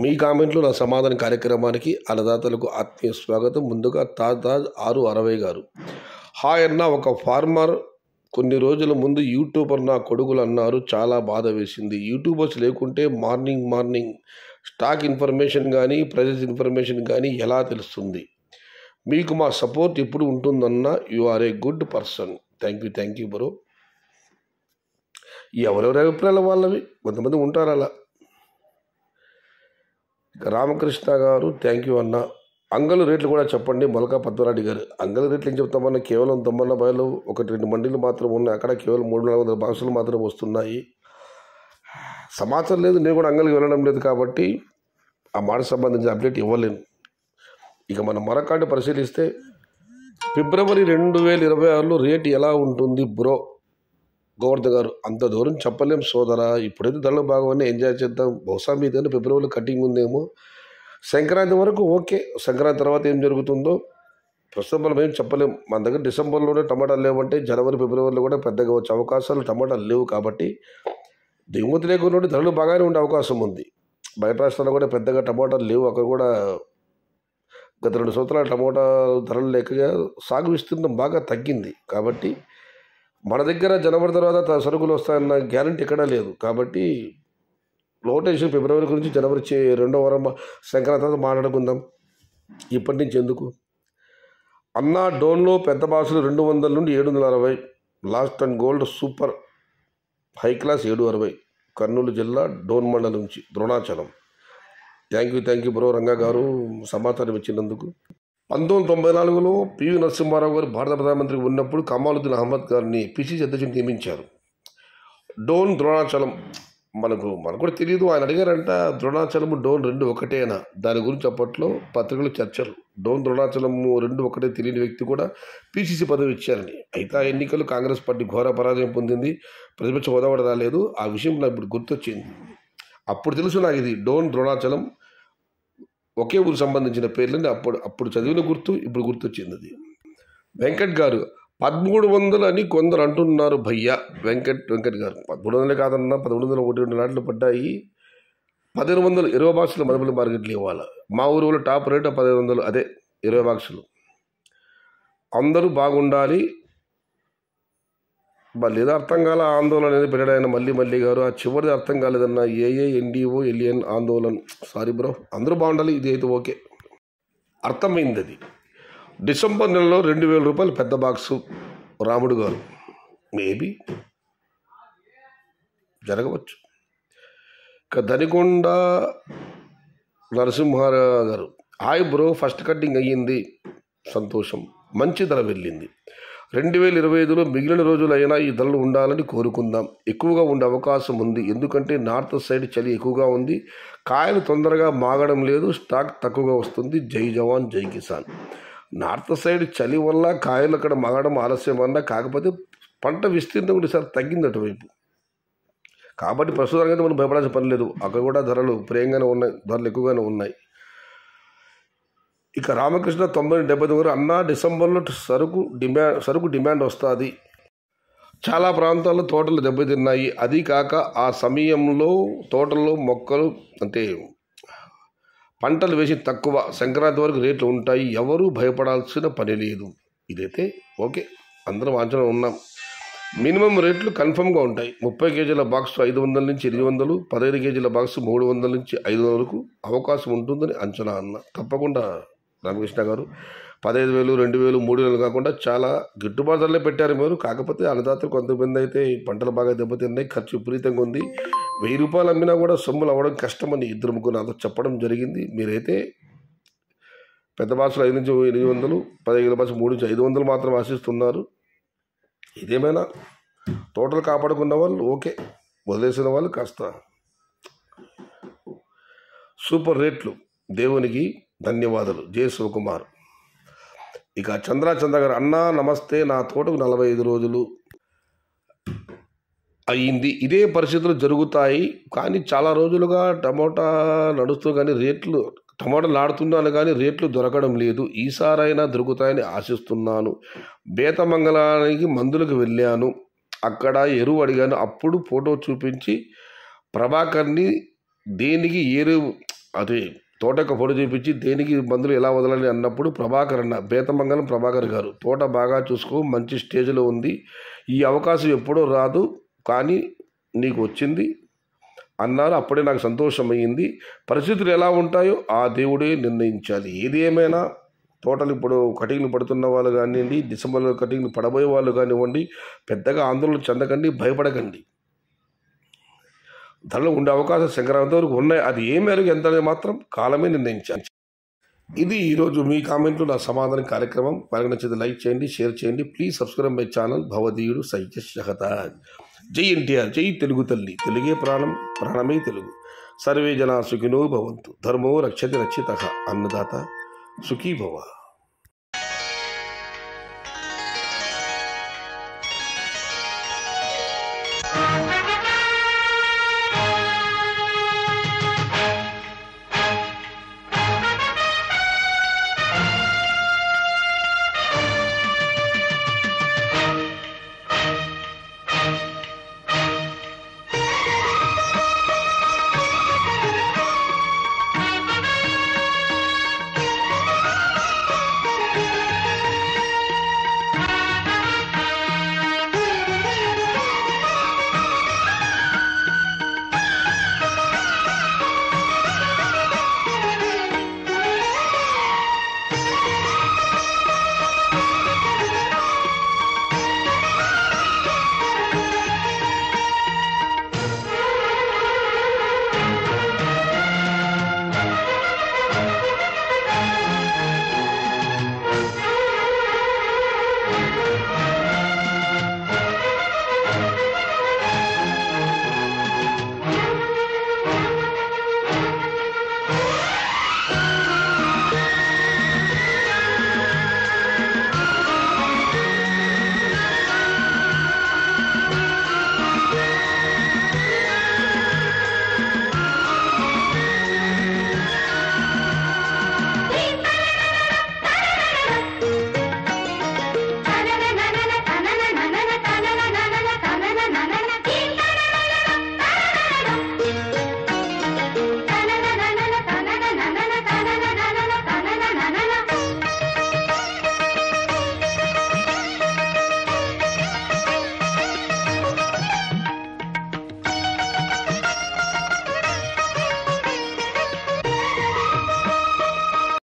మీ కామెంట్లు నా సమాధాన కార్యక్రమానికి అన్నదాతలకు ఆత్మీయ స్వాగతం. ముందుగా తాజ్ 660 గారు, హాయ్ అన్న, ఒక ఫార్మర్ కొన్ని రోజుల ముందు యూట్యూబర్ నా కొడుకులు అన్నారు, చాలా బాధ వేసింది. యూట్యూబర్స్ లేకుంటే మార్నింగ్ స్టాక్ ఇన్ఫర్మేషన్ కానీ ప్రైజెస్ ఇన్ఫర్మేషన్ కానీ ఎలా తెలుస్తుంది? మీకు మా సపోర్ట్ ఎప్పుడు ఉంటుందన్న. You are a good person. Thank you bro. ఎవరెవరి అభిప్రాయాలు వాళ్ళవి, కొంతమంది ఉంటారు అలా. ఇక రామకృష్ణ గారు, థ్యాంక్ యూ అన్న. అంగలు రేట్లు కూడా చెప్పండి. మొలక పద్మనాడి గారు, అంగల రేట్లు ఏం చెప్తామన్నా, కేవలం తొమ్మన్న బాయలు 1-2 మండీలు మాత్రం ఉన్నాయి. అక్కడ కేవలం 300-400 బాక్సులు మాత్రం వస్తున్నాయి. సమాచారం లేదు, నేను కూడా అంగలికి వెళ్ళడం లేదు కాబట్టి ఆ మాటకు సంబంధించిన అప్డేట్ ఇవ్వలేను. ఇక మనం మరొకటి పరిశీలిస్తే ఫిబ్రవరి 2026లో రేటు ఎలా ఉంటుంది బ్రో? గోవర్ధన్ గారు, అంత దూరం చెప్పలేం సోదరా. ఇప్పుడైతే ధరలు బాగున్నాయి, ఎంజాయ్ చేద్దాం. బహుశా మీదైనా ఫిబ్రవరిలో కటింగ్ ఉందేమో. సంక్రాంతి వరకు ఓకే. సంక్రాంతి తర్వాత ఏం జరుగుతుందో ప్రస్తుతం మనం ఏం చెప్పలేం. మన దగ్గర డిసెంబర్లోనే టమాటాలు లేవంటే జనవరి ఫిబ్రవరిలో కూడా పెద్దగా వచ్చే అవకాశాలు టమాటాలు లేవు. కాబట్టి దిగుమతి లేకుండా ధరలు బాగానే ఉండే అవకాశం ఉంది. బయట రాష్ట్రాల్లో కూడా పెద్దగా టమాటాలు లేవు. అక్కడ కూడా గత 2 సంవత్సరాల టమోటా ధరలు లేక సాగు విస్తీర్ణం బాగా తగ్గింది. కాబట్టి మన దగ్గర జనవరి తర్వాత సరుకులు వస్తాయన్న గ్యారంటీ ఎక్కడా లేదు. కాబట్టి లోటేషన్ ఫిబ్రవరి గురించి జనవరి 2వ వారం సంక్రాంతి తర్వాత మాట్లాడుకుందాం. ఇప్పటి నుంచి ఎందుకు అన్న? డోన్లో పెద్ద బాక్సులు 200 నుండి 760. Last and gold super high class 760. Kurnool జిల్లా డోన్ మండలం నుంచి Dronachalam. Thank you bro Ranga గారు, సమాచారం ఇచ్చినందుకు. 1994లో పివి నరసింహారావు గారు భారత ప్రధానమంత్రి ఉన్నప్పుడు కమాలుద్దీన్ అహ్మద్ గారిని పిసిసి అధ్యక్షుని నియమించారు. డోన్ ద్రోణాచలం మనకు కూడా తెలియదు. ఆయన అడిగారంట, ద్రోణాచలము డోన్ 2 ఒకటేనా? దాని గురించి అప్పట్లో పత్రికలు చర్చలు. డోన్ ద్రోణాచలము 2 ఒకటే తెలియని వ్యక్తి కూడా పిసిసి పదవి ఇచ్చారని. అయితే ఆ ఎన్నికలు కాంగ్రెస్ పార్టీ ఘోర పరాజయం పొందింది. ప్రతిపక్ష హోదా కూడా రాలేదు. ఆ విషయం నాకు ఇప్పుడు గుర్తొచ్చింది. అప్పుడు తెలుసు నాకు ఇది డోన్ ద్రోణాచలం ఒకే ఊరు సంబంధించిన పేర్లని. అప్పుడు చదివిన గుర్తు ఇప్పుడు గుర్తొచ్చింది అది. వెంకట్ గారు, 1300 అని కొందరు అంటున్నారు భయ్యా. వెంకట్ గారు, 1300 కాదన్నా, 1101 నాట్లు పడ్డాయి. 1500 20 బాక్సులు మదపల్లి మార్కెట్లు ఇవ్వాలి. మా ఊరిలో టాప్ రేట్ 1500, అదే 20 బాక్సులు. అందరూ బాగుండాలి. లేదా అర్థం కాల ఆందోళన అనేది పెట్టడాయన మళ్ళీ గారు. ఆ చివరిది అర్థం కాలేదన్న. NDO LN ఆందోళన. సారీ బ్రో, అందరూ బాగుండాలి. ఇది అయితే ఓకే, అర్థమైంది. అది డిసెంబర్ నెలలో 2000 రూపాయలు పెద్ద బాక్సు. రాముడు గారు, మేబీ జరగవచ్చు. ఇక దనికొండ నరసింహారావు గారు, హాయ్ బ్రో, ఫస్ట్ కట్టింగ్ అయ్యింది, సంతోషం, మంచి ధర వెళ్ళింది. 2025లో మిగిలిన రోజులైనా ఈ ధరలు ఉండాలని కోరుకుందాం. ఎక్కువగా ఉండే అవకాశం ఉంది, ఎందుకంటే నార్త్ సైడ్ చలి ఎక్కువగా ఉంది. కాయలు తొందరగా మాగడం లేదు, స్టాక్ తక్కువగా వస్తుంది. జై జవాన్ జై కిసాన్. నార్త్ సైడ్ చలి వల్ల కాయలు అక్కడ మాగడం ఆలస్యం వల్ల, కాకపోతే పంట విస్తీర్ణం కూడా ఈసారి తగ్గింది అటువైపు. కాబట్టి ప్రస్తుతానికి మనం భయపడాల్సిన పని లేదు. అక్కడ కూడా ధరలు ప్రియంగానే ఉన్నాయి, ధరలు ఎక్కువగానే ఉన్నాయి. ఇక రామకృష్ణ 90-79 అన్న, డిసెంబర్లో సరుకు డిమాండ్ వస్తుంది. చాలా ప్రాంతాల్లో తోటలు దెబ్బతిన్నాయి. అది కాక ఆ సమయంలో తోటల్లో మొక్కలు అంటే పంటలు వేసి తక్కువ. సంక్రాంతి వరకు రేట్లు ఉంటాయి, ఎవరూ భయపడాల్సిన పని లేదు. ఇదైతే ఓకే, అందరం అంచనా ఉన్నాం. మినిమం రేట్లు కన్ఫర్మ్గా ఉంటాయి. 30 కేజీల బాక్స్ 500 నుంచి 800, 15 కేజీల బాక్స్ 300 నుంచి 500 వరకు అవకాశం ఉంటుందని అంచనా అన్న. తప్పకుండా రామకృష్ణ గారు, 15,000, 2,000, 3,000 కాకుండా చాలా గిట్టుబాటు ధరలే పెట్టారు మీరు. కాకపోతే అన్నదాతలు కొంతమంది అయితే పంటలు బాగా దెబ్బతిన్నాయి, ఖర్చు విపరీతంగా ఉంది. 1000 రూపాయలు అమ్మినా కూడా సొమ్ములు అవ్వడం కష్టమని 2-3 నాతో చెప్పడం జరిగింది. మీరైతే పెద్ద బాక్సులు 5 నుంచి 800, 15 కిలో బాక్సు 3 నుంచి 500 మాత్రం ఆశిస్తున్నారు. ఇదేమైనా టోటల్ కాపాడుకున్న వాళ్ళు ఓకే, వదిలేసిన వాళ్ళు కాస్త సూపర్ రేట్లు. దేవునికి ధన్యవాదాలు. జే శివకుమార్. ఇక చంద్ర గారు, అన్నా నమస్తే, నా తోటకు 45 రోజులు అయ్యింది. ఇదే పరిస్థితులు జరుగుతాయి, కానీ చాలా రోజులుగా టమోటా నడుస్తూ కానీ రేట్లు, టమాటాలు నాడుతున్నాను కానీ రేట్లు దొరకడం లేదు. ఈసారైనా దొరుకుతాయని ఆశిస్తున్నాను. బేతమంగళానికి మందులకు వెళ్ళాను, అక్కడ ఎరువు అడిగాను. అప్పుడు ఫోటో చూపించి ప్రభాకర్ని దేనికి అదే తోటకు ఫోటో చూపించి దేనికి మందులు ఎలా వదలని అన్నప్పుడు ప్రభాకర్ అన్న బేతమంగళం ప్రభాకర్ గారు తోట బాగా చూసుకో, మంచి స్టేజ్లో ఉంది, ఈ అవకాశం ఎప్పుడూ రాదు కానీ నీకు వచ్చింది అన్నారు. అప్పుడే నాకు సంతోషమయ్యింది. పరిస్థితులు ఎలా ఉంటాయో ఆ దేవుడే నిర్ణయించాలి. ఏది ఏమైనా తోటలు ఇప్పుడు కటింగ్లు పడుతున్న వాళ్ళు కానివ్వండి, డిసెంబర్లో కటింగ్లు పడబోయే వాళ్ళు కానివ్వండి, పెద్దగా ఆందోళన చెందకండి, భయపడకండి. ధరలు ఉండే అవకాశం సంక్రాంతి వరకు ఉన్నాయి. అది ఏ మేరకు ఎంత అనేది మాత్రం కాలమే నిర్ణయించాలి. ఇది ఈరోజు మీ కామెంట్లు నా సమాధానం కార్యక్రమం. మనకు నచ్చితే లైక్ చేయండి, షేర్ చేయండి. ప్లీజ్ సబ్స్క్రైబ్ మై ఛానల్ భవదీయుడు సైజహతాజ్. జై ఎన్టీఆర్, జై తెలుగు తల్లి, తెలుగే ప్రాణం, ప్రాణమే తెలుగు. సర్వే జనా సుఖినో భవంతు, ధర్మో రక్షతి రక్షితః, అన్నదాత సుఖీ భవ.